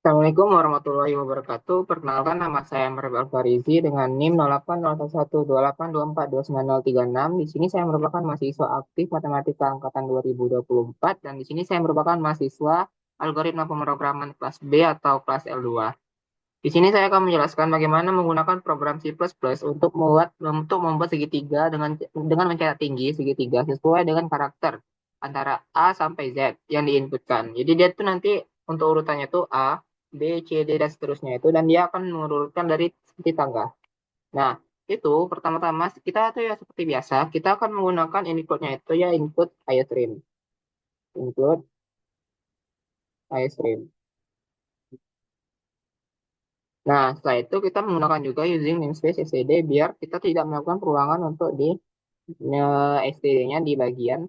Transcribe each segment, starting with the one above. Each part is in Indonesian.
Assalamualaikum warahmatullahi wabarakatuh. Perkenalkan nama saya Merbal Farizi dengan NIM 080128242936. Di sini saya merupakan mahasiswa aktif Matematika angkatan 2024 dan di sini saya merupakan mahasiswa algoritma pemrograman kelas B atau kelas L2. Di sini saya akan menjelaskan bagaimana menggunakan program C++ untuk membuat segitiga dengan mencetak tinggi segitiga sesuai dengan karakter antara A sampai Z yang diinputkan. Jadi dia tuh nanti untuk urutannya tuh A, B, C, D dan seterusnya itu dan dia akan mengurutkan dari segi tangga. Nah, itu pertama-tama kita tuh ya seperti biasa, kita akan menggunakan inputnya itu ya input iStream. Input iStream. Nah, setelah itu kita menggunakan juga using namespace std biar kita tidak melakukan perulangan untuk di std-nya di bagian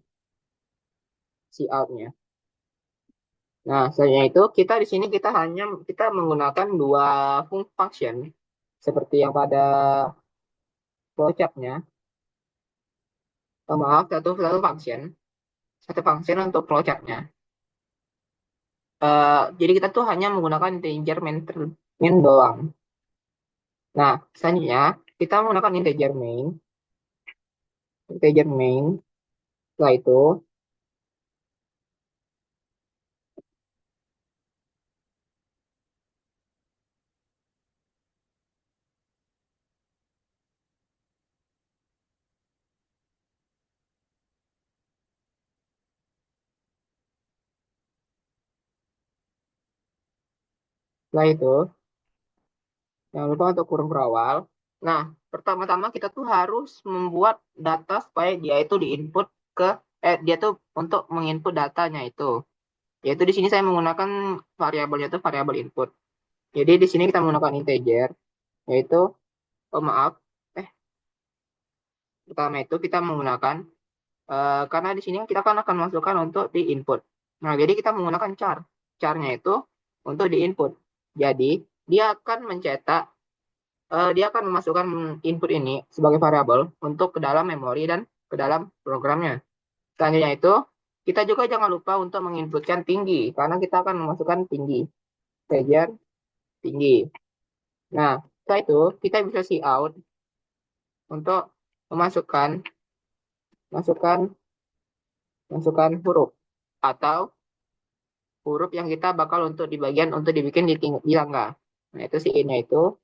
cout-nya. Nah, selanjutnya itu kita di sini kita menggunakan dua function seperti yang pada flowchart-nya. Maaf, satu function untuk flowchart-nya. Jadi kita tuh hanya menggunakan integer main doang. Nah, selanjutnya kita menggunakan integer main. Setelah itu setelah itu jangan lupa untuk kurung berawal. Nah, pertama-tama kita tuh harus membuat data supaya dia itu diinput ke dia tuh untuk menginput datanya itu. Yaitu di sini saya menggunakan variabelnya itu variabel input. Jadi di sini kita menggunakan integer yaitu oh maaf, eh pertama itu kita menggunakan karena di sini kita kan akan masukkan untuk di input. Nah, jadi kita menggunakan char. Charnya itu untuk di input. Jadi dia akan mencetak dia akan memasukkan input ini sebagai variabel untuk ke dalam memori dan ke dalam programnya. Selanjutnya itu, kita juga jangan lupa untuk menginputkan tinggi, karena kita akan memasukkan tinggi, integer tinggi. Nah, setelah itu, kita bisa cout untuk memasukkan masukkan, masukkan huruf atau huruf yang kita bakal untuk di bagian untuk dibikin di tangga. Nah, itu si ini itu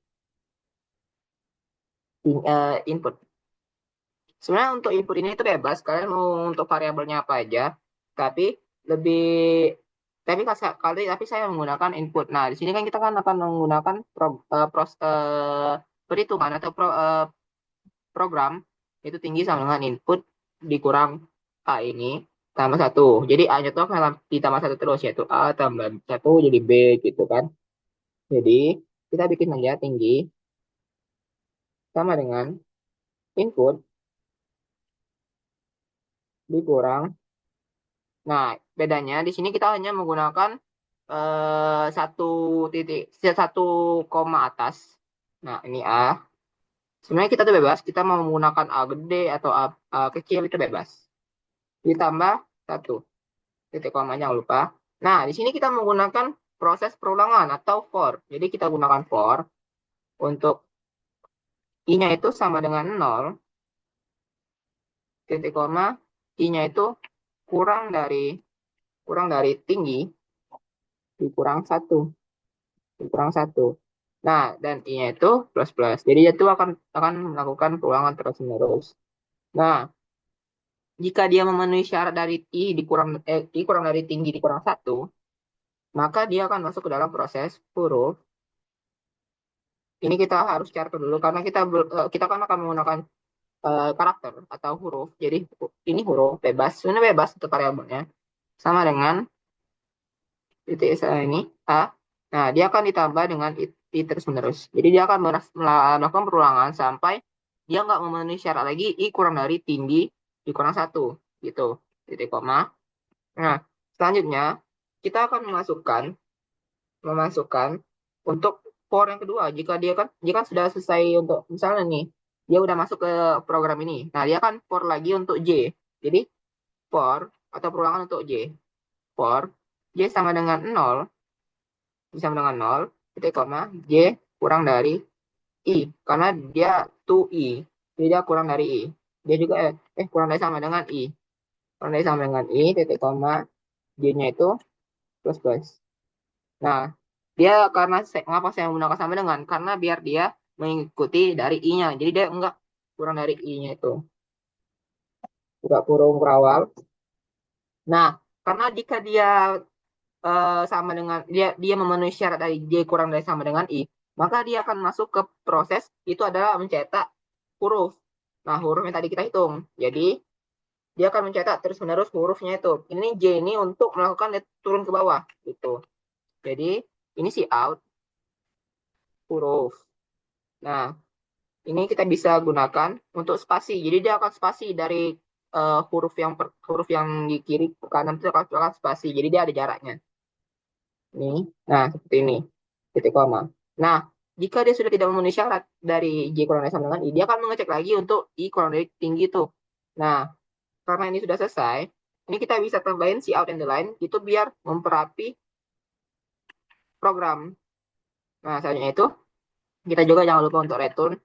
input. Sebenarnya untuk input ini itu bebas, kalian mau untuk variabelnya apa aja, tapi lebih tapi saya menggunakan input. Nah, di sini kan kita kan akan menggunakan perhitungan atau program itu tinggi sama dengan input dikurang A ini tambah satu. Jadi A-nya itu akan ditambah satu terus yaitu A tambah satu jadi B gitu kan. Jadi kita bikin aja tinggi sama dengan input dikurang. Nah, bedanya di sini kita hanya menggunakan satu titik satu koma atas. Nah, ini A. Sebenarnya kita tuh bebas. Kita mau menggunakan A gede atau A kecil itu bebas. Ditambah satu titik koma jangan lupa. Nah, di sini kita menggunakan proses perulangan atau for. Jadi kita gunakan for untuk I-nya itu sama dengan nol titik koma I-nya itu kurang dari tinggi dikurang satu dikurang satu. Nah, dan I-nya itu plus plus. Jadi itu akan melakukan perulangan terus menerus. Nah, jika dia memenuhi syarat dari I kurang dari tinggi dikurang satu, maka dia akan masuk ke dalam proses huruf. Ini kita harus cari dulu karena kita kan akan menggunakan karakter atau huruf. Jadi ini huruf bebas, sebenarnya bebas untuk variabelnya. Sama dengan titik ini A. Nah, dia akan ditambah dengan I terus menerus. Jadi dia akan melakukan perulangan sampai dia nggak memenuhi syarat lagi I kurang dari tinggi dikurang satu gitu. Titik koma. Nah, selanjutnya kita akan memasukkan untuk for yang kedua jika sudah selesai untuk misalnya nih dia udah masuk ke program ini. Nah, dia akan for lagi untuk J. Jadi for atau perulangan untuk J. For J sama dengan nol sama dengan 0, titik koma, J kurang dari I. Karena dia 2I. Jadi dia kurang dari I. Dia juga, kurang dari sama dengan I. Kurang dari sama dengan I, titik koma, J-nya itu plus plus. Nah, dia karena ngapa saya menggunakan sama dengan? Karena biar dia mengikuti dari I-nya. Jadi dia enggak kurang dari I-nya itu. Buka kurung berawal. Nah, karena jika dia sama dengan dia memenuhi syarat dari J kurang dari sama dengan I, maka dia akan masuk ke proses itu adalah mencetak huruf. Nah, huruf yang tadi kita hitung. Jadi, dia akan mencetak terus-menerus hurufnya itu. Ini J ini untuk melakukan turun ke bawah gitu. Jadi, ini si out huruf. Nah, ini kita bisa gunakan untuk spasi. Jadi dia akan spasi dari huruf yang di kiri ke kanan itu akan spasi. Jadi dia ada jaraknya. Ini, nah seperti ini, titik koma. Nah, jika dia sudah tidak memenuhi syarat dari J kurang dari sama dengan I, dia akan mengecek lagi untuk I kurang dari tinggi itu. Nah, karena ini sudah selesai, ini kita bisa tambahin si out and the line itu biar memperapi program. Nah, selanjutnya itu kita juga jangan lupa untuk return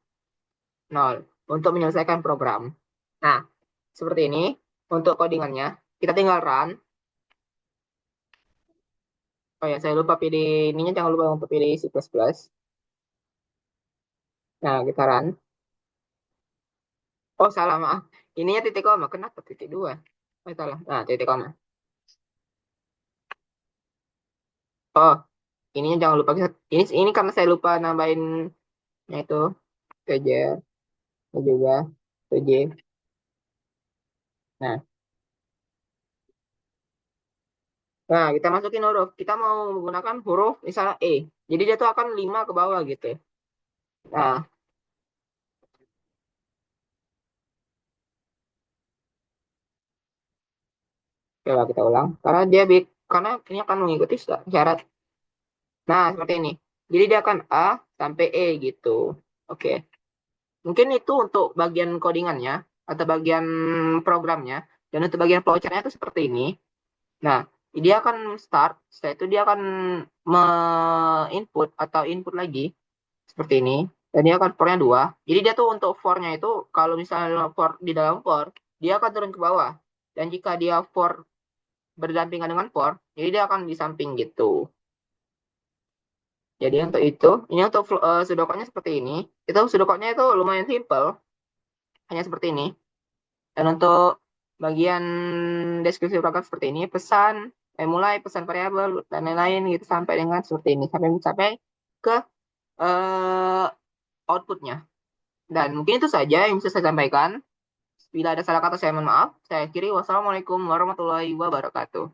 0 untuk menyelesaikan program. Nah, seperti ini untuk codingannya. Kita tinggal run. Oh ya, saya lupa pilih ininya, jangan lupa untuk pilih C++. Nah, kita run. Oh, salah, maaf. Ininya titik koma. Kenapa titik dua? Oh, salah. Nah, titik koma. Oh, ininya jangan lupa. Ini karena saya lupa nambahin itu kejar juga J. Nah, kita masukin huruf. Kita mau menggunakan huruf misalnya E. Jadi dia tuh akan 5 ke bawah gitu. Nah, coba kita ulang. Karena ini akan mengikuti syarat. Nah, seperti ini. Jadi dia akan A sampai E gitu. Oke. Mungkin itu untuk bagian codingannya atau bagian programnya. Dan untuk bagian flowchart-nya itu seperti ini. Nah, dia akan start. Setelah itu dia akan input atau input lagi seperti ini. Dan dia akan for-nya 2. Jadi dia tuh untuk for-nya itu kalau misalnya for di dalam for, dia akan turun ke bawah. Dan jika dia for berdampingan dengan for, jadi dia akan di samping gitu. Jadi untuk itu, ini untuk pseudocode-nya seperti ini. Itu pseudocode-nya itu lumayan simple, hanya seperti ini. Dan untuk bagian deskripsi program seperti ini, mulai pesan variabel dan lain-lain gitu sampai dengan seperti ini, sampai ke uh, outputnya. Dan mungkin itu saja yang bisa saya sampaikan. Bila ada salah kata saya mohon maaf. Saya akhiri. Wassalamualaikum warahmatullahi wabarakatuh.